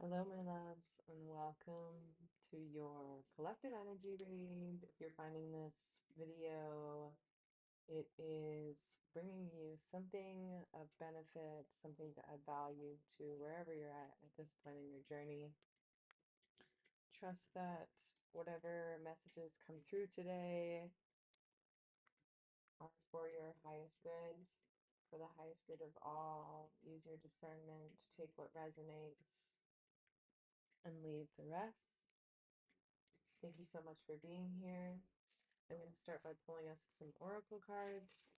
Hello, my loves, and welcome to your collective energy read. If you're finding this video, it is bringing you something of benefit, something to add value to wherever you're at this point in your journey. Trust that whatever messages come through today are for your highest good, for the highest good of all. Use your discernment, take what resonates, and leave the rest. Thank you so much for being here. I'm going to start by pulling us some oracle cards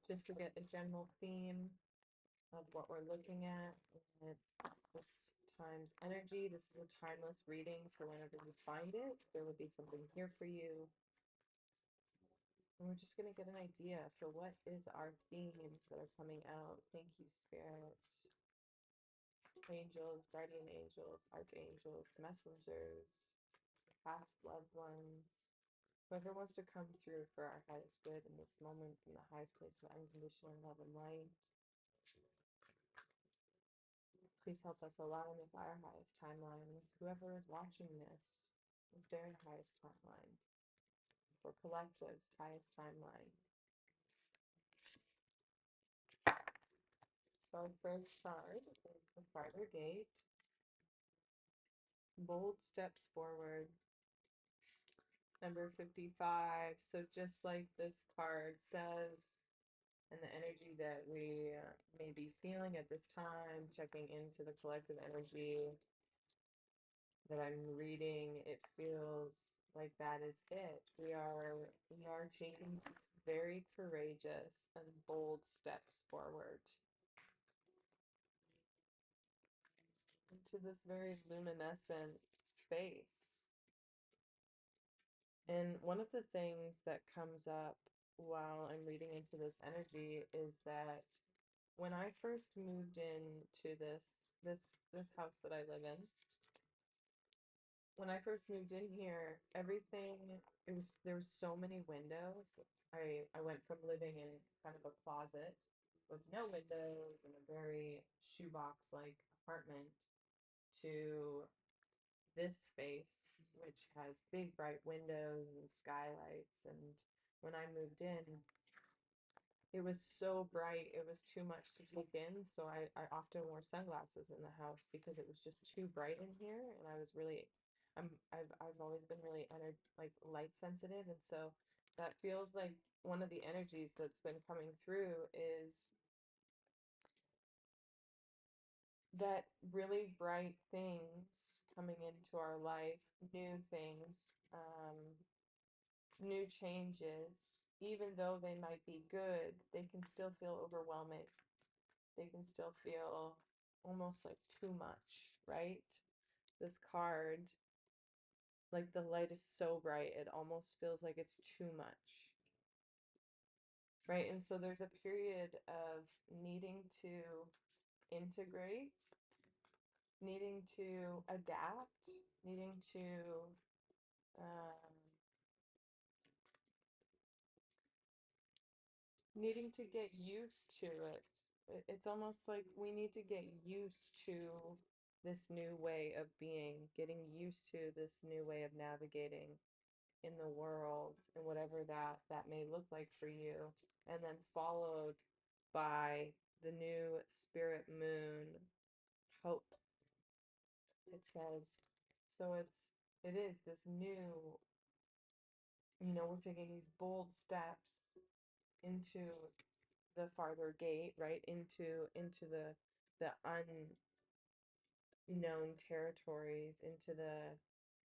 just to get a general theme of what we're looking at. And this time's energy. This is a timeless reading, so whenever you find it, there will be something here for you. And we're just going to get an idea for what is our themes that are coming out. Thank you, Spirit. Angels, guardian angels, archangels, messengers, past loved ones, whoever wants to come through for our highest good in this moment from the highest place of unconditional love and light, please help us align with our highest timeline, with whoever is watching this, with their highest timeline, for collective's highest timeline. So our first card is the farther gate. Bold steps forward. Number 55. So just like this card says, and the energy that we may be feeling at this time, checking into the collective energy that I'm reading, it feels like that is it. We are taking very courageous and bold steps forward into this very luminescent space. And one of the things that comes up while I'm reading into this energy is that when I first moved into this house that I live in, when I first moved in here, everything, there was so many windows. I went from living in kind of a closet with no windows and a very shoebox like apartment to this space, which has big bright windows and skylights. And when I moved in, it was so bright, it was too much to take in. So I often wore sunglasses in the house because it was just too bright in here. And I was really, I've always been really like light sensitive. And so that feels like one of the energies that's been coming through is that really bright things coming into our life, new things, new changes, even though they might be good, they can still feel overwhelming. They can still feel almost like too much, right? This card, like the light is so bright, it almost feels like it's too much, right? And so there's a period of needing to integrate, needing to adapt, needing to um, needing to get used to it. It's almost like we need to get used to this new way of being, getting used to this new way of navigating in the world and whatever that may look like for you. And then followed by the new spirit moon hope. It says, so it is this new, we're taking these bold steps into the farther gate, right? Into the unknown territories, into the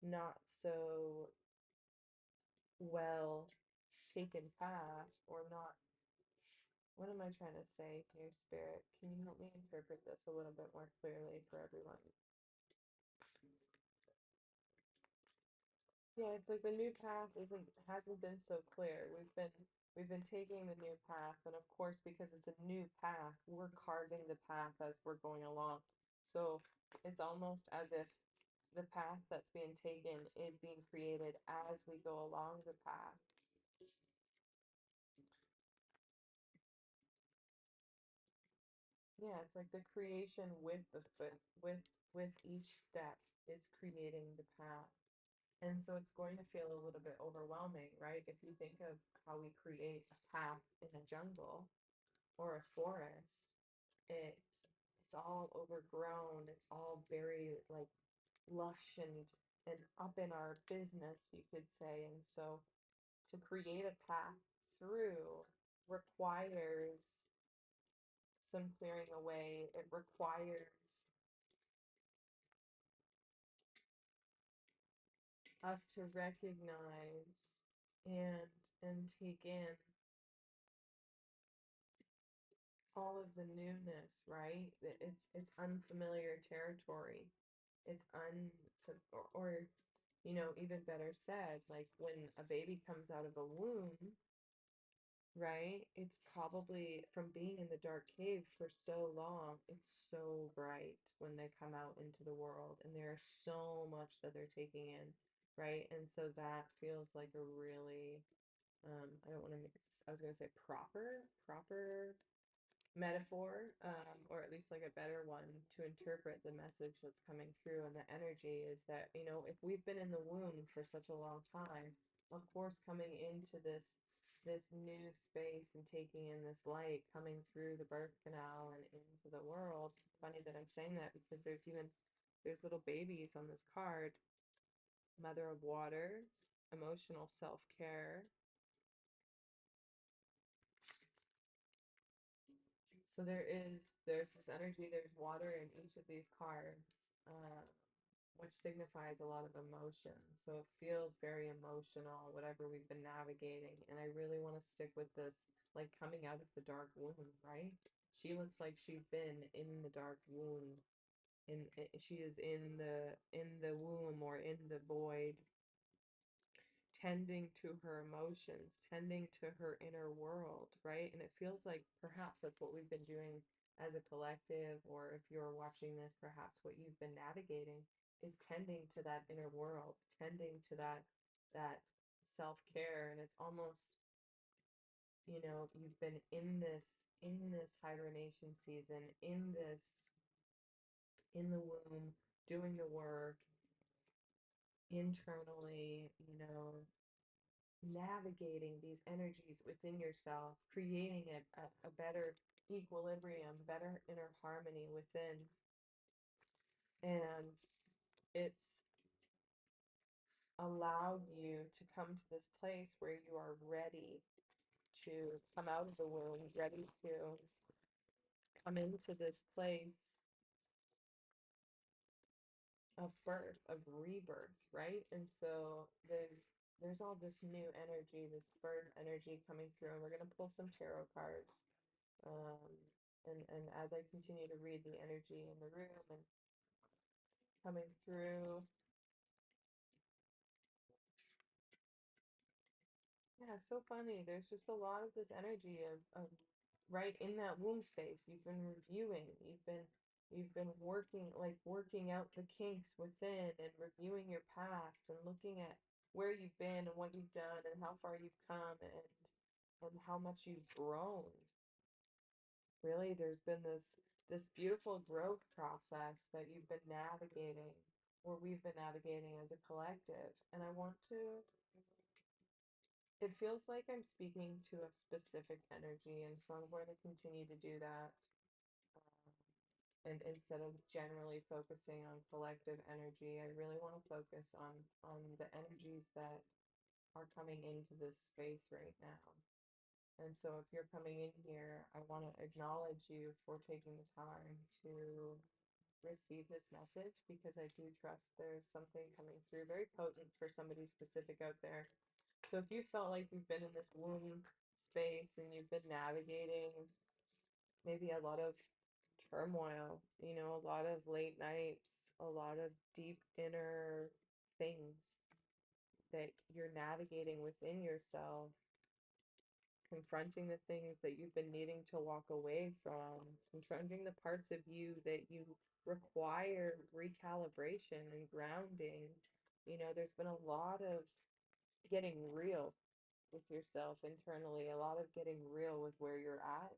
not so well taken path, or not, what am I trying to say here, Spirit? Can you help me interpret this a little bit more clearly for everyone? Yeah, it's like the new path hasn't been so clear. We've been taking the new path, and of course, because it's a new path, we're carving the path as we're going along. So it's almost as if the path that's being taken is being created as we go along the path. yeah, it's like the creation with the foot, with each step is creating the path. And so it's going to feel a little bit overwhelming, right? If you think of how we create a path in a jungle or a forest, it it's all overgrown, it's all very like lush and up in our business, you could say. And so to create a path through requires some clearing away. It requires us to recognize and take in all of the newness, right? It's unfamiliar territory. It's or you know, even better said, like when a baby comes out of a womb, right? It's probably from being in the dark cave for so long, it's so bright when they come out into the world, and there's so much that they're taking in, right? And so that feels like a really, I don't want to make, I was going to say proper metaphor, or at least like a better one to interpret the message that's coming through. And the energy is that, you know, if we've been in the womb for such a long time, of course, coming into this new space and taking in this light coming through the birth canal and into the world. Funny that I'm saying that because there's little babies on this card. Mother of water, emotional self-care. So there's this energy, there's water in each of these cards, which signifies a lot of emotion. So it feels very emotional, whatever we've been navigating. And I really want to stick with this, like coming out of the dark womb, right? She looks like she's been in the dark womb. She is in the womb or in the void, tending to her emotions, tending to her inner world, right? And it feels like perhaps that's what we've been doing as a collective, or if you're watching this, perhaps what you've been navigating is tending to that inner world, tending to that self-care. And it's almost, you know, you've been in this hibernation season, in the womb, doing the work internally, you know, navigating these energies within yourself, creating a better equilibrium, better inner harmony within. And it's allowed you to come to this place where you are ready to come out of the womb, ready to come into this place of birth, of rebirth, right? And so there's all this new energy, this birth energy coming through, and we're going to pull some tarot cards. Um, and as I continue to read the energy in the room and coming through, yeah, so funny. There's just a lot of this energy of right in that womb space. You've been reviewing, you've been working, like working out the kinks within and reviewing your past and looking at where you've been and what you've done and how far you've come and how much you've grown. Really, there's been this beautiful growth process that you've been navigating, or we've been navigating as a collective. And I want to, it feels like I'm speaking to a specific energy, and so I'm going to continue to do that. And instead of generally focusing on collective energy, I really want to focus on the energies that are coming into this space right now. And so if you're coming in here, I want to acknowledge you for taking the time to receive this message, because I do trust there's something coming through very potent for somebody specific out there. So if you felt like you've been in this womb space and you've been navigating maybe a lot of turmoil, you know, a lot of late nights, a lot of deep inner things that you're navigating within yourself, confronting the things that you've been needing to walk away from, confronting the parts of you that you require recalibration and grounding. You know, there's been a lot of getting real with yourself internally, a lot of getting real with where you're at,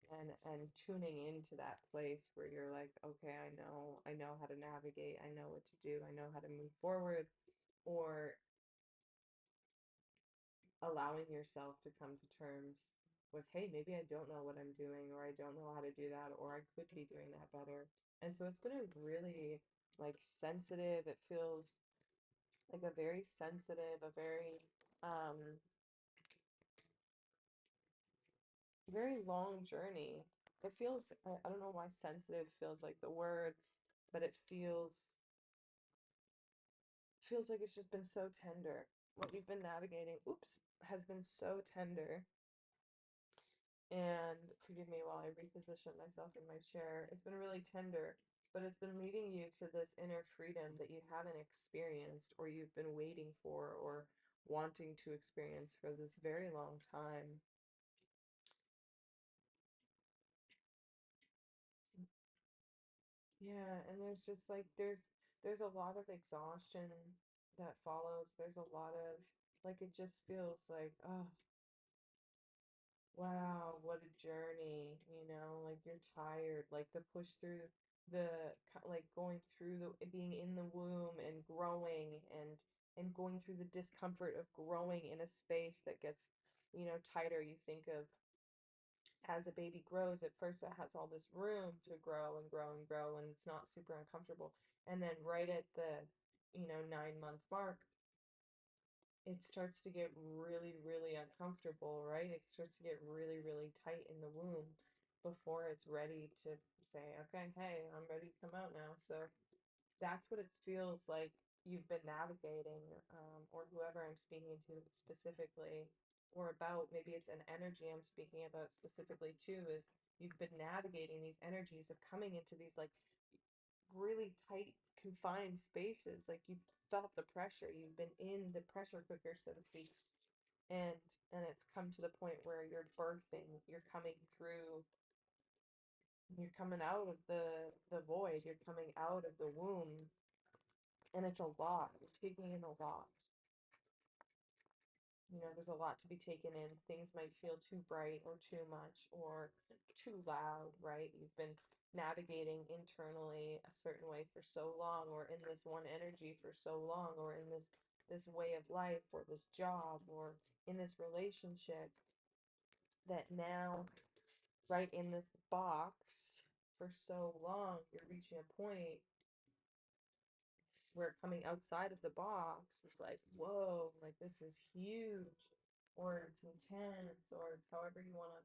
and tuning into that place where you're like, okay, I know how to navigate, I know what to do, I know how to move forward, or allowing yourself to come to terms with, hey, maybe I don't know what I'm doing, or I don't know how to do that, or I could be doing that better. And so it's been a really like sensitive, it feels like a very sensitive, a very um very long journey. It feels, I don't know why sensitive feels like the word, but it feels like it's just been so tender. What we've been navigating, oops, has been so tender. And forgive me while I reposition myself in my chair. It's been really tender, but it's been leading you to this inner freedom that you haven't experienced, or you've been waiting for, or wanting to experience for this very long time. Yeah, and there's just like there's a lot of exhaustion that follows. There's a lot of like it just feels like, oh, wow, what a journey, like you're tired, like the push through the like going through the being in the womb and growing and going through the discomfort of growing in a space that gets, tighter. You think of as a baby grows, at first it has all this room to grow and grow and grow, and it's not super uncomfortable. And then right at the, 9-month mark, it starts to get really, really uncomfortable, right? It starts to get really, really tight in the womb before it's ready to say, okay, hey, I'm ready to come out now. So that's what it feels like you've been navigating, or whoever I'm speaking to specifically, or about. Maybe it's an energy I'm speaking about specifically too, is you've been navigating these energies of coming into these like really tight, confined spaces. Like you've felt the pressure, you've been in the pressure cooker, so to speak, and it's come to the point where you're birthing, you're coming through, you're coming out of the void, you're coming out of the womb, and it's a lot. You're taking in a lot. There's a lot to be taken in. Things might feel too bright or too much or too loud, right? You've been navigating internally a certain way for so long, or in this one energy for so long, or in this way of life, or this job, or in this relationship, that now, right, in this box for so long, you're reaching a point where coming outside of the box is like, whoa, like this is huge, or it's intense, or it's however you want to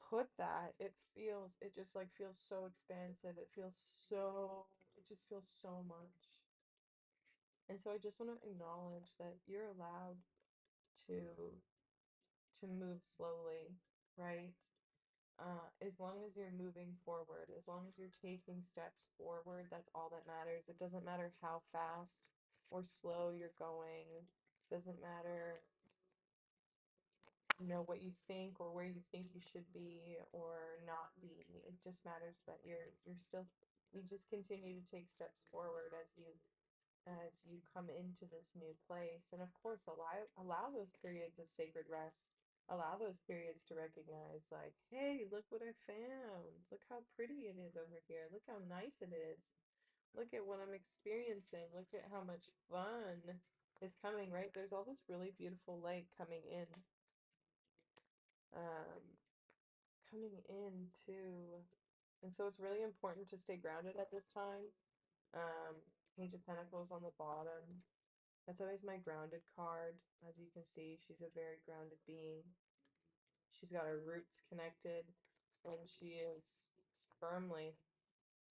put that. It just like feels so expansive. It just feels so much. And so I just want to acknowledge that you're allowed to move slowly, right? As long as you're moving forward, as long as you're taking steps forward, that's all that matters. It doesn't matter how fast or slow you're going. It doesn't matter, what you think or where you think you should be or not be. It just matters that you just continue to take steps forward as you come into this new place. And of course, allow those periods of sacred rest. Allow those periods to recognize, like, hey, look what I found. Look how pretty it is over here. Look how nice it is. Look at what I'm experiencing. Look at how much fun is coming, right? There's all this really beautiful light um, coming in too. And so it's really important to stay grounded at this time. Um, Page of Pentacles on the bottom. That's always my grounded card. As you can see, she's a very grounded being. She's got her roots connected, and she is firmly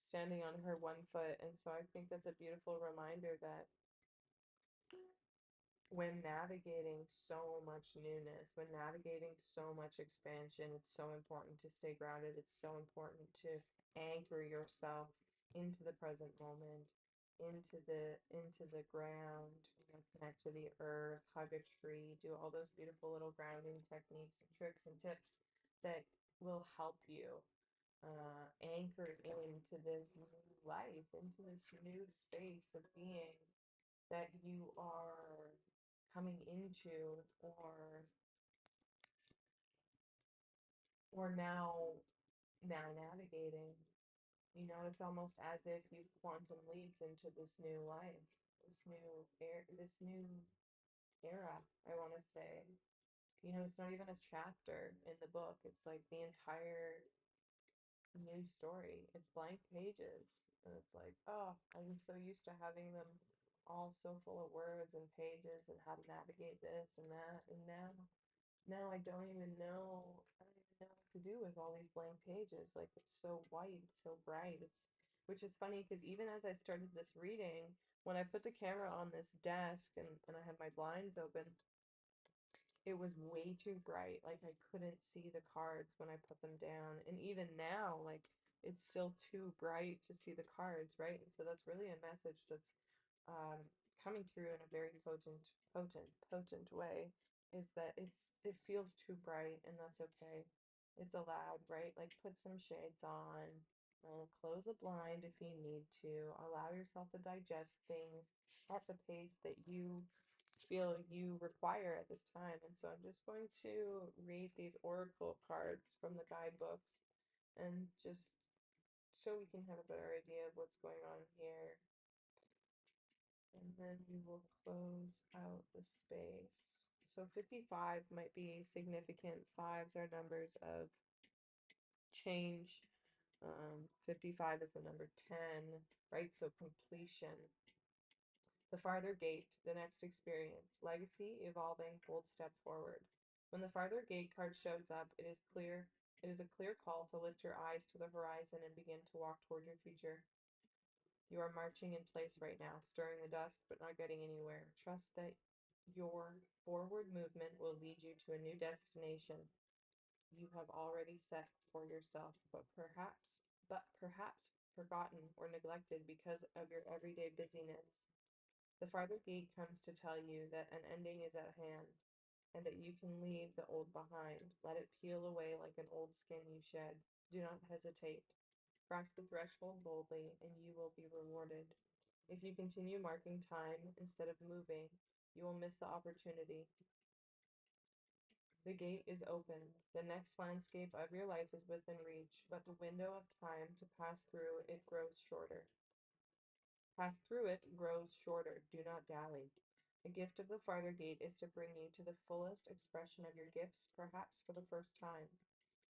standing on her one foot. And so I think that's a beautiful reminder that when navigating so much newness, when navigating so much expansion, it's so important to stay grounded. It's so important to anchor yourself into the present moment, into the ground, connect to the earth, hug a tree, do all those beautiful little grounding techniques and tricks and tips that will help you anchor into this new life, into this new space of being that you are coming into, or or now navigating. You know, it's almost as if you've quantum leaped into this new life, this new era, I want to say. You know, it's not even a chapter in the book. It's like the entire new story. It's blank pages. And it's like, oh, I'm so used to having them all so full of words and pages and how to navigate this and that. And now I don't even know. I don't even know what to do with all these blank pages. Like it's so white, it's so bright. It's which is funny because even as I started this reading, when I put the camera on this desk and I had my blinds open, it was way too bright. Like I couldn't see the cards when I put them down. And even now, like it's still too bright to see the cards, right? And so that's really a message that's um, coming through in a very potent way. Is that it feels too bright, and that's okay. It's allowed, right? Like put some shades on, close a blind if you need to. Allow yourself to digest things at the pace that you feel you require at this time. And so I'm just going to read these oracle cards from the guidebooks and just so we can have a better idea of what's going on here. And then we will close out the space. So 55 might be significant. Fives are numbers of change. 55 is the number 10, right? So completion. The farther gate, the next experience, legacy, evolving, bold step forward. When the farther gate card shows up, it is a clear call to lift your eyes to the horizon and begin to walk toward your future. You are marching in place right now, stirring the dust but not getting anywhere. Trust that your forward movement will lead you to a new destination you have already set for yourself, but perhaps forgotten or neglected because of your everyday busyness. The farther gate comes to tell you that an ending is at hand and that you can leave the old behind. Let it peel away like an old skin you shed. Do not hesitate. Cross the threshold boldly and you will be rewarded. If you continue marking time instead of moving, you will miss the opportunity. The gate is open. The next landscape of your life is within reach, but the window of time to pass through it grows shorter. Pass through it grows shorter. Do not dally. The gift of the farther gate is to bring you to the fullest expression of your gifts, perhaps for the first time.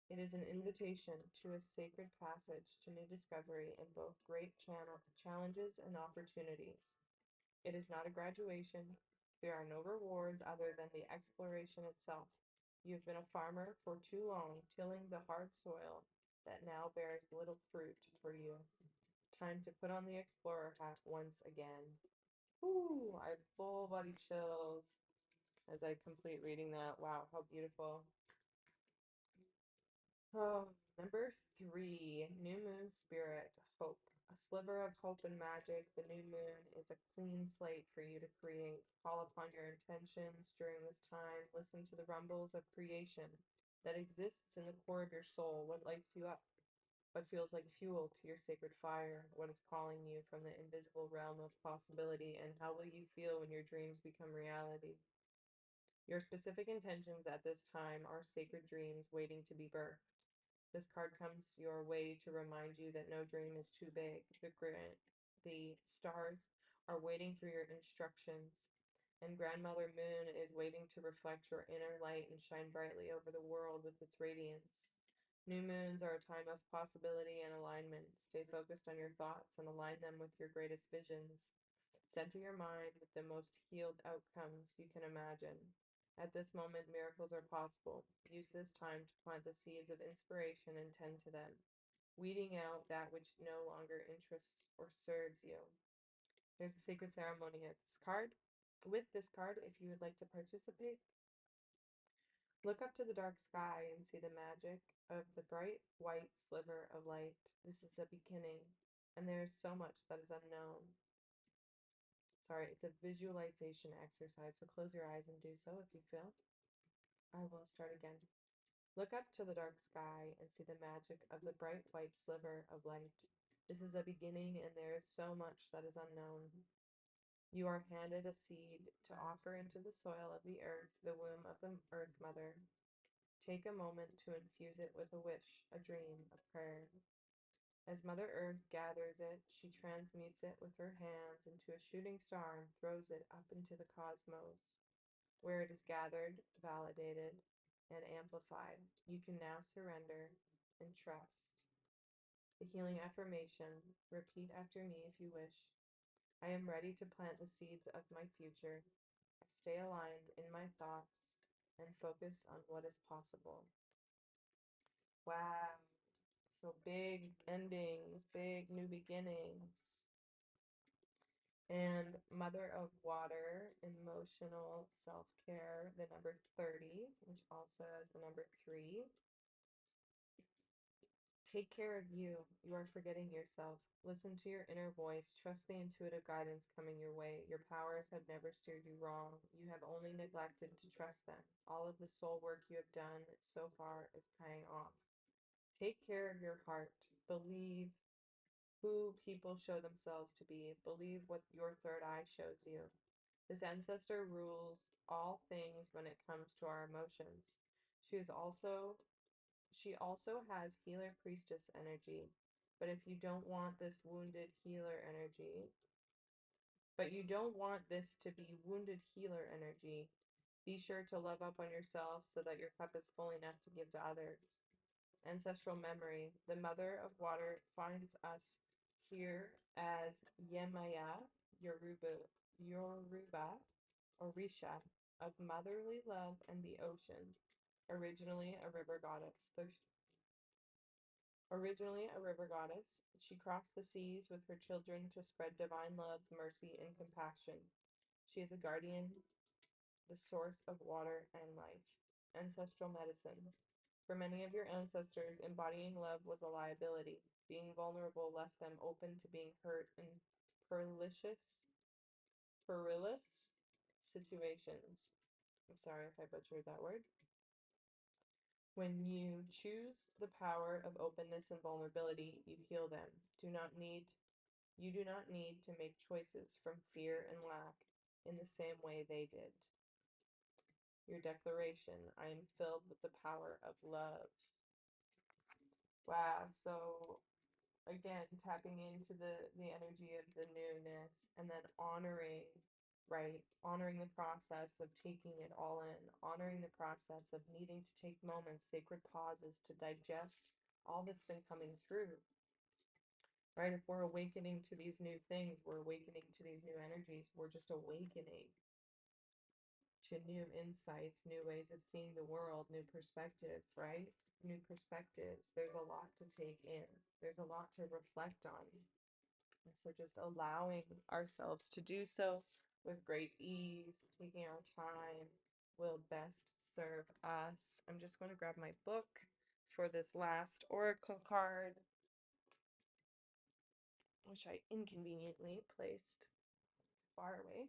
It is an invitation to a sacred passage to new discovery in both great challenges and opportunities. It is not a graduation. There are no rewards other than the exploration itself. You have been a farmer for too long, tilling the hard soil that now bears little fruit for you. Time to put on the explorer hat once again. Ooh, I have full body chills as I complete reading that. Wow, how beautiful. Oh, number 3, New Moon Spirit, Hope. A sliver of hope and magic. The new moon is a clean slate for you to create. Call upon your intentions during this time. Listen to the rumbles of creation that exists in the core of your soul. What lights you up? What feels like fuel to your sacred fire? What is calling you from the invisible realm of possibility? And how will you feel when your dreams become reality? Your specific intentions at this time are sacred dreams waiting to be birthed. This card comes your way to remind you that no dream is too big. The stars are waiting for your instructions, and Grandmother Moon is waiting to reflect your inner light and shine brightly over the world with its radiance. New moons are a time of possibility and alignment. Stay focused on your thoughts and align them with your greatest visions. Center your mind with the most healed outcomes you can imagine. At this moment, miracles are possible. Use this time to plant the seeds of inspiration and tend to them, weeding out that which no longer interests or serves you. There's a sacred ceremony at this card. With this card, if you would like to participate, look up to the dark sky and see the magic of the bright white sliver of light. This is a beginning, and there is so much that is unknown. Sorry, it's a visualization exercise, so close your eyes and do so if you feel. I will start again. Look up to the dark sky and see the magic of the bright white sliver of light. This is a beginning, and there is so much that is unknown. You are handed a seed to offer into the soil of the earth, the womb of the earth mother. Take a moment to infuse it with a wish, a dream, a prayer. As Mother Earth gathers it, she transmutes it with her hands into a shooting star and throws it up into the cosmos, where it is gathered, validated, and amplified. You can now surrender and trust. The healing affirmation. Repeat after me if you wish. I am ready to plant the seeds of my future. I stay aligned in my thoughts and focus on what is possible. Wow. So big endings, big new beginnings. And Mother of Water, emotional self care, the number 30, which also has the number 3. Take care of you. You are forgetting yourself. Listen to your inner voice. Trust the intuitive guidance coming your way. Your powers have never steered you wrong. You have only neglected to trust them. All of the soul work you have done so far is paying off. Take care of your heart. Believe who people show themselves to be. Believe what your third eye shows you. This ancestor rules all things when it comes to our emotions. She is also she also has healer priestess energy. But if you don't want this wounded healer energy, but you don't want this to be wounded healer energy, be sure to love up on yourself so that your cup is full enough to give to others. Ancestral memory. The Mother of Water finds us here as Yemaya, Yoruba, Orisha, of motherly love and the ocean, originally a river goddess. Originally a river goddess, she crossed the seas with her children to spread divine love, mercy, and compassion. She is a guardian, the source of water and life. Ancestral medicine. For many of your ancestors, embodying love was a liability. Being vulnerable left them open to being hurt in perilous situations. I'm sorry if I butchered that word. When you choose the power of openness and vulnerability, you heal them. You do not need to make choices from fear and lack in the same way they did. Your declaration. I am filled with the power of love. Wow. So again, tapping into the energy of the newness, and then honoring, right? Honoring the process of taking it all in, honoring the process of needing to take moments, sacred pauses to digest all that's been coming through, right? If we're awakening to these new things, we're awakening to these new energies, we're just awakening to new insights, new ways of seeing the world, new perspective, right? New perspectives. There's a lot to take in. There's a lot to reflect on. And so just allowing ourselves to do so with great ease, taking our time, will best serve us. I'm just going to grab my book for this last oracle card, which I inconveniently placed far away.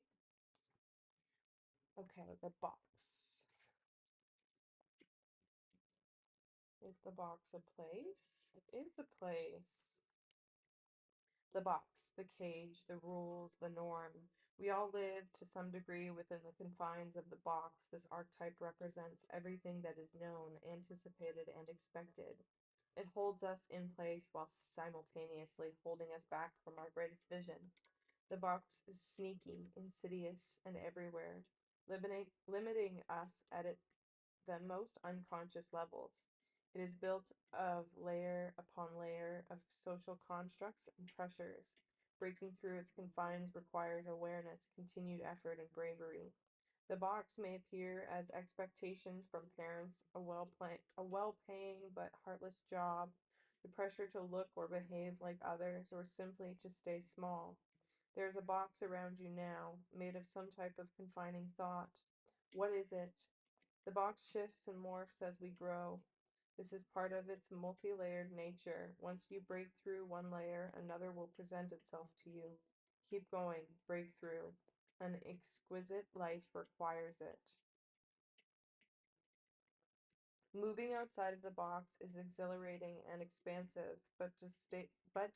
Okay, the box. Is the box a place? It is a place. The box, the cage, the rules, the norm. We all live to some degree within the confines of the box. This archetype represents everything that is known, anticipated, and expected. It holds us in place while simultaneously holding us back from our greatest vision. The box is sneaky, insidious, and everywhere, limiting us at the most unconscious levels. It is built of layer upon layer of social constructs and pressures. Breaking through its confines requires awareness, continued effort, and bravery. The box may appear as expectations from parents, a well-paying but heartless job, the pressure to look or behave like others, or simply to stay small. There is a box around you now, made of some type of confining thought. What is it? The box shifts and morphs as we grow. This is part of its multi-layered nature. Once you break through one layer, another will present itself to you. Keep going, break through. An exquisite life requires it. Moving outside of the box is exhilarating and expansive, but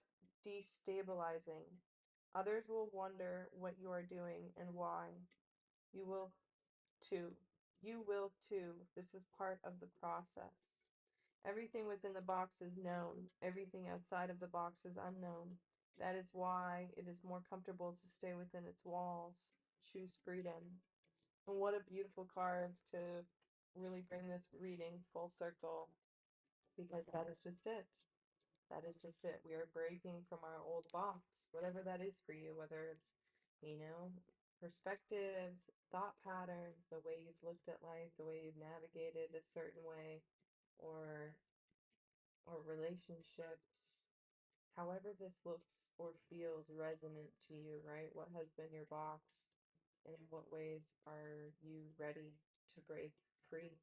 destabilizing. Others will wonder what you are doing and why. You will too. You will too. This is part of the process. Everything within the box is known. Everything outside of the box is unknown. That is why it is more comfortable to stay within its walls. Choose freedom. And what a beautiful card to really bring this reading full circle, because that is just it. That is just it. We are breaking from our old box, whatever that is for you, whether it's, perspectives, thought patterns, the way you've looked at life, the way you've navigated a certain way, or relationships, however this looks or feels resonant to you, right? What has been your box, and in what ways are you ready to break free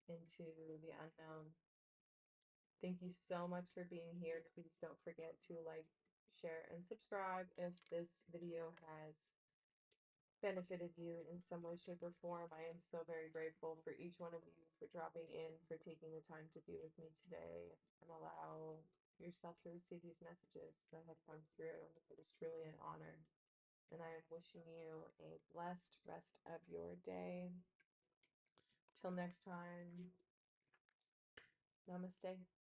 into the unknown? Thank you so much for being here. Please don't forget to like, share, and subscribe if this video has benefited you in some way, shape, or form. I am so very grateful for each one of you for dropping in, for taking the time to be with me today, and allow yourself to receive these messages that have come through. It is truly an honor. And I am wishing you a blessed rest of your day. Till next time, namaste.